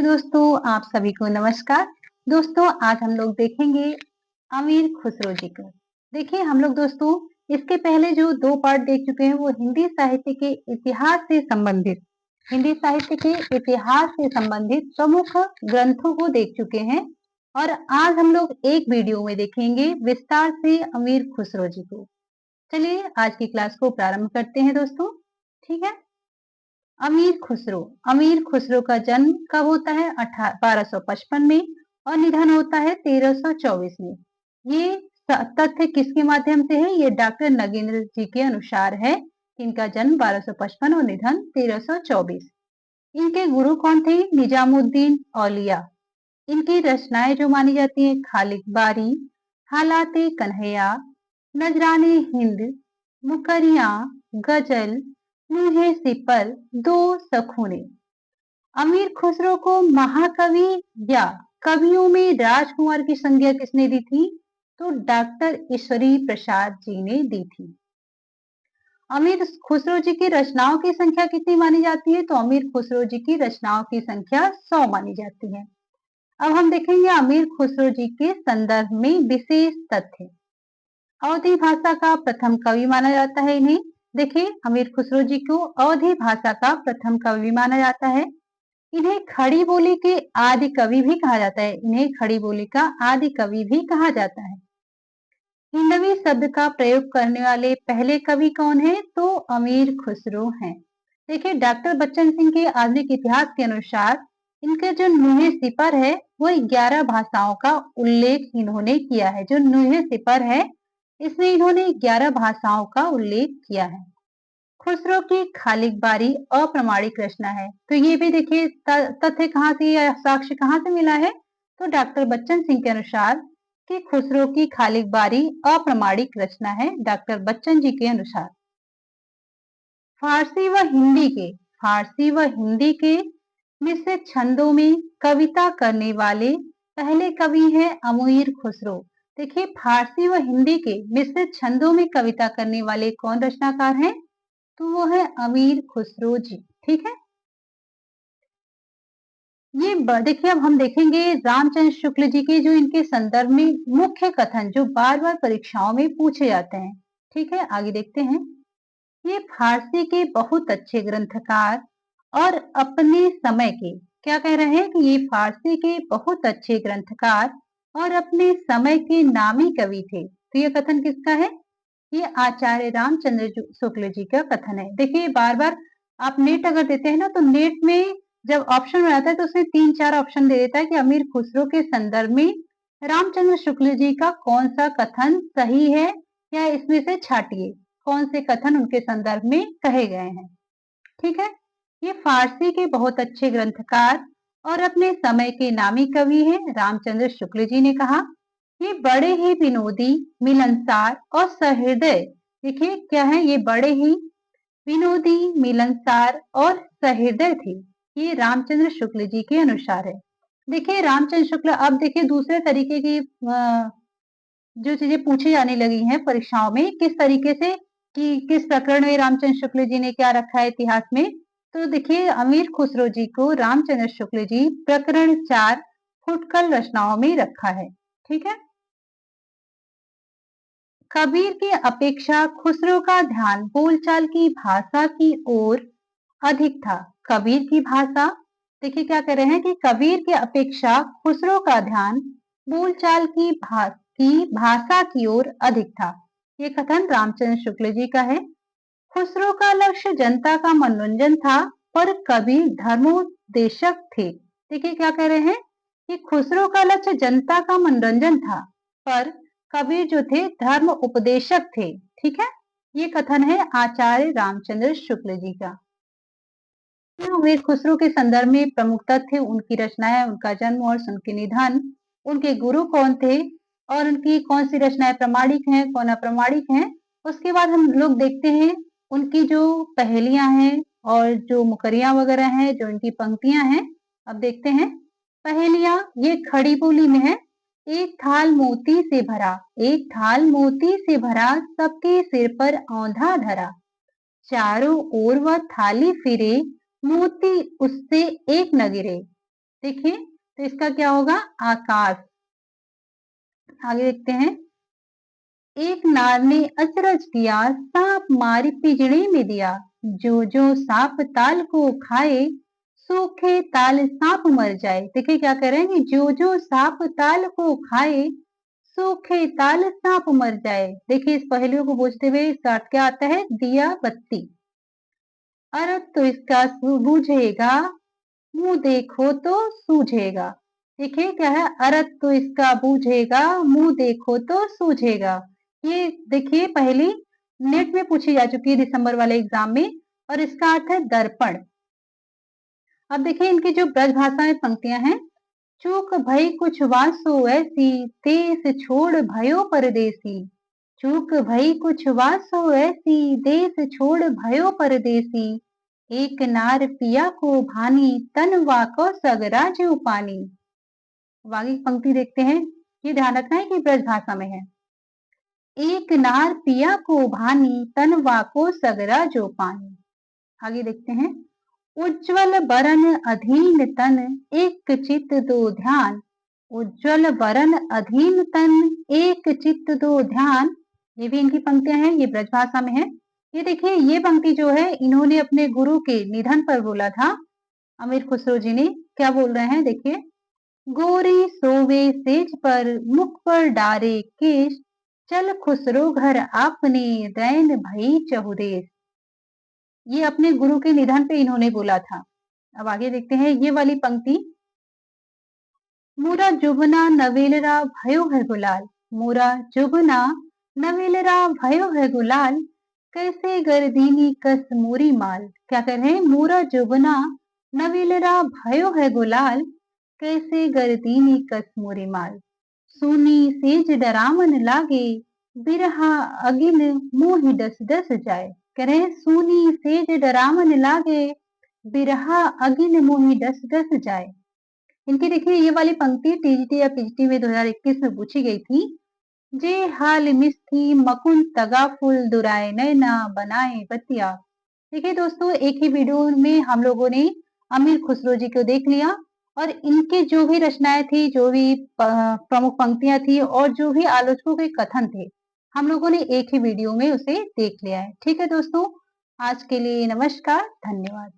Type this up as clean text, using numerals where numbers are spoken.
दोस्तों, आप सभी को नमस्कार। दोस्तों, आज हम लोग देखेंगे अमीर खुसरो जी को। देखिए हम लोग दोस्तों इसके पहले जो 2 पार्ट देख चुके हैं वो हिंदी साहित्य के इतिहास से संबंधित प्रमुख ग्रंथों को देख चुके हैं और आज हम लोग एक वीडियो में देखेंगे विस्तार से अमीर खुसरो जी को। चलिए आज की क्लास को प्रारंभ करते हैं दोस्तों। ठीक है। अमीर खुसरो का जन्म कब होता है? 1255 में और निधन होता है 1324 में। ये तथ्य किसके माध्यम से है? ये डॉक्टर नगेंद्र जी के अनुसार है। इनका जन्म 1255 और निधन 1324। इनके गुरु कौन थे? निजामुद्दीन औलिया। इनकी रचनाएं जो मानी जाती हैं खालिक बारी, हालाते कन्हैया, नजराने हिंद, मुकरिया, गजल, नुहे सिपल, दो सखुने। अमीर खुसरो को महाकवि या कवियों में राजकुमार की संज्ञा किसने दी थी? तो डॉक्टर ईश्वरी प्रसाद जी ने दी थी। अमीर खुसरो जी की रचनाओं की संख्या कितनी मानी जाती है? तो अमीर खुसरो जी की रचनाओं की संख्या 100 मानी जाती है। अब हम देखेंगे अमीर खुसरो जी के संदर्भ में विशेष तथ्य। अवधी भाषा का प्रथम कवि माना जाता है इन्हें। देखिए अमीर खुसरो जी को अवधी भाषा का प्रथम कवि माना जाता है। इन्हें खड़ी बोली के आदि कवि भी कहा जाता है। इन्हें खड़ी बोली का आदि कवि भी कहा जाता है। हिंदवी शब्द का प्रयोग करने वाले पहले कवि कौन है? तो अमीर खुसरो हैं। देखिए डॉक्टर बच्चन सिंह के आधुनिक इतिहास के अनुसार इनके जो नुहे सिपर है वो 11 भाषाओं का उल्लेख इन्होंने किया है। जो नुहे सिपर है इसमें इन्होंने 11 भाषाओं का उल्लेख किया है। खुसरो की खालिक बारी अप्रमाणिक रचना है। तो ये भी देखिए तथ्य कहाँ से या साक्ष्य कहाँ से मिला है? तो डॉक्टर बच्चन सिंह के अनुसार कि खुसरो की खालिक बारी अप्रमाणिक रचना है। डॉक्टर बच्चन जी के अनुसार फारसी व हिंदी के मिश्रित छंदों में कविता करने वाले पहले कवि हैं अमीर खुसरो। देखिए फारसी व हिंदी के मिश्रित छंदों में कविता करने वाले कौन रचनाकार हैं? तो वो है अमीर खुसरो जी। ठीक है। ये देखिए अब हम देखेंगे रामचंद्र शुक्ल जी के जो इनके संदर्भ में मुख्य कथन जो बार बार परीक्षाओं में पूछे जाते हैं। ठीक है, आगे देखते हैं। ये फारसी के बहुत अच्छे ग्रंथकार और अपने समय के, क्या कह रहे हैं कि ये फारसी के बहुत अच्छे ग्रंथकार और अपने समय के नामी कवि थे। तो ये कथन किसका है? ये आचार्य रामचंद्र शुक्ल जी का कथन है। देखिए बार बार आप नेट अगर देते हैं ना तो नेट में जब ऑप्शन में आता है तो उसमें 3-4 ऑप्शन दे देता है कि अमीर खुसरो के संदर्भ में रामचंद्र शुक्ल जी का कौन सा कथन सही है या इसमें से छाटिए कौन से कथन उनके संदर्भ में कहे गए हैं। ठीक है। ये फारसी के बहुत अच्छे ग्रंथकार और अपने समय के नामी कवि हैं रामचंद्र शुक्ल जी ने कहा। ये बड़े ही विनोदी, मिलनसार और सहृदय, देखिए क्या है, ये बड़े ही विनोदी, मिलनसार और सहृदय थे। ये रामचंद्र शुक्ल जी के अनुसार है। देखिए रामचंद्र शुक्ल, अब देखिए दूसरे तरीके की जो चीजें पूछी जाने लगी हैं परीक्षाओं में किस तरीके से कि किस प्रकरण में रामचंद्र शुक्ल जी ने क्या रखा है इतिहास में। तो देखिए अमीर खुसरो जी को रामचंद्र शुक्ल जी प्रकरण 4 फुटकल रचनाओं में रखा है। ठीक है। कबीर की अपेक्षा खुसरो का ध्यान बोलचाल की भाषा की ओर अधिक था। कबीर की भाषा, देखिए क्या कह रहे हैं कि कबीर की अपेक्षा खुसरो का ध्यान बोलचाल की भाषा की ओर अधिक था। ये कथन रामचंद्र शुक्ल जी का है। खुसरो का लक्ष्य जनता का मनोरंजन था पर कबीर धर्मोपदेशक थे। देखिए क्या कह रहे हैं कि खुसरो का लक्ष्य जनता का मनोरंजन था पर कबीर जो थे धर्म उपदेशक थे। ठीक है। ये कथन है आचार्य रामचंद्र शुक्ल जी का। अमीर खुसरो के संदर्भ में प्रमुख तथ्य उनकी रचनाएं, उनका जन्म और उनके निधन, उनके गुरु कौन थे और उनकी कौन सी रचनाएं प्रमाणिक हैं कौन अप्रमाणिक हैं। उसके बाद हम लोग देखते हैं उनकी जो पहेलियां हैं और जो मुकरियां वगैरह हैं, जो इनकी पंक्तियां हैं। अब देखते हैं पहेलियां, ये खड़ी बोली में है। एक थाल मोती से भरा, एक थाल मोती से भरा, सबके सिर पर औंधा धरा, चारों ओर वह थाली फिरे, मोती उससे एक न गिरे, देखिए, तो इसका क्या होगा? आकाश। आगे देखते हैं। एक नार ने अचरज किया, साप मारी पिंजड़े में दिया। जो जो साप ताल को खाए, सूखे ताल साप मर जाए। देखिए क्या कह रहे हैं कि जो जो साप ताल को खाए, सूखे ताल साप मर जाए। देखिए इस पहेलियों को बूझते हुए इसका अर्थ क्या आता है? दिया बत्ती। अर्थ तो इसका बूझेगा, मुंह देखो तो सूझेगा। देखिए क्या है? अर्थ तो इसका बूझेगा, मुंह देखो तो सूझेगा। ये देखिए पहली नेट में पूछी जा चुकी है दिसंबर वाले एग्जाम में, और इसका अर्थ है दर्पण। अब देखिए इनकी जो ब्रज भाषा में पंक्तियां हैं। चूक भई कुछ वासो ऐसी, देश छोड़ भयो परदेसी। चूक भई कुछ वासो ऐसी, देश छोड़ भयो परदेसी। एक नार पिया को भानी, तन वाको सगरा जो पानी। अब आगे की पंक्ति देखते हैं। ये ध्यान रखना है कि ब्रज भाषा में है। एक नार पिया को भानी, तन वाको सगरा जो पानी। आगे देखते हैं। उज्ज्वल बरन अधीन तन, एक चित दो ध्यान। उज्ज्वल बरन अधीन तन, एक चित दो ध्यान। ये भी इनकी पंक्तियां हैं, ये ब्रज भाषा में है। ये देखिए ये पंक्ति जो है इन्होंने अपने गुरु के निधन पर बोला था। अमीर खुसरो जी ने क्या बोल रहे हैं देखिए। गोरी सोवे सेज पर, मुख पर डारे केश। चल खुसरो घर आपने, रैन भई चहुदेश। ये अपने गुरु के निधन पे इन्होंने बोला था। अब आगे देखते हैं ये वाली पंक्ति। मोरा जुबना नवेलरा भयो है गुलाल। मोरा जुबना नवेलरा भयो है गुलाल, कैसे गर्दीनी कस मोरी माल। क्या कर रहे हैं? मोरा जुबना नवेलरा भयो है गुलाल, कैसे गर्दीनी कस मोरी माल। सुनी सेज डरामन लागे, बिरहा अगिन मोहि डस डस जाए। कह रहे हैं सुनी सेज डरामन लागे, बिरहा अगिन मोहि डस डस जाए। इनकी देखिए ये वाली पंक्ति टीजीटी या पीजीटी में 2021 में पूछी गई थी। जे हाल मिस्थी मकुन तगा फुल दुराए नैना बनाए बतिया। देखिए दोस्तों एक ही वीडियो में हम लोगों ने अमीर खुसरो जी को देख लिया, और इनके जो भी रचनाएं थी, जो भी प्रमुख पंक्तियां थी, और जो भी आलोचकों के कथन थे, हम लोगों ने एक ही वीडियो में उसे देख लिया है। ठीक है दोस्तों, आज के लिए नमस्कार, धन्यवाद।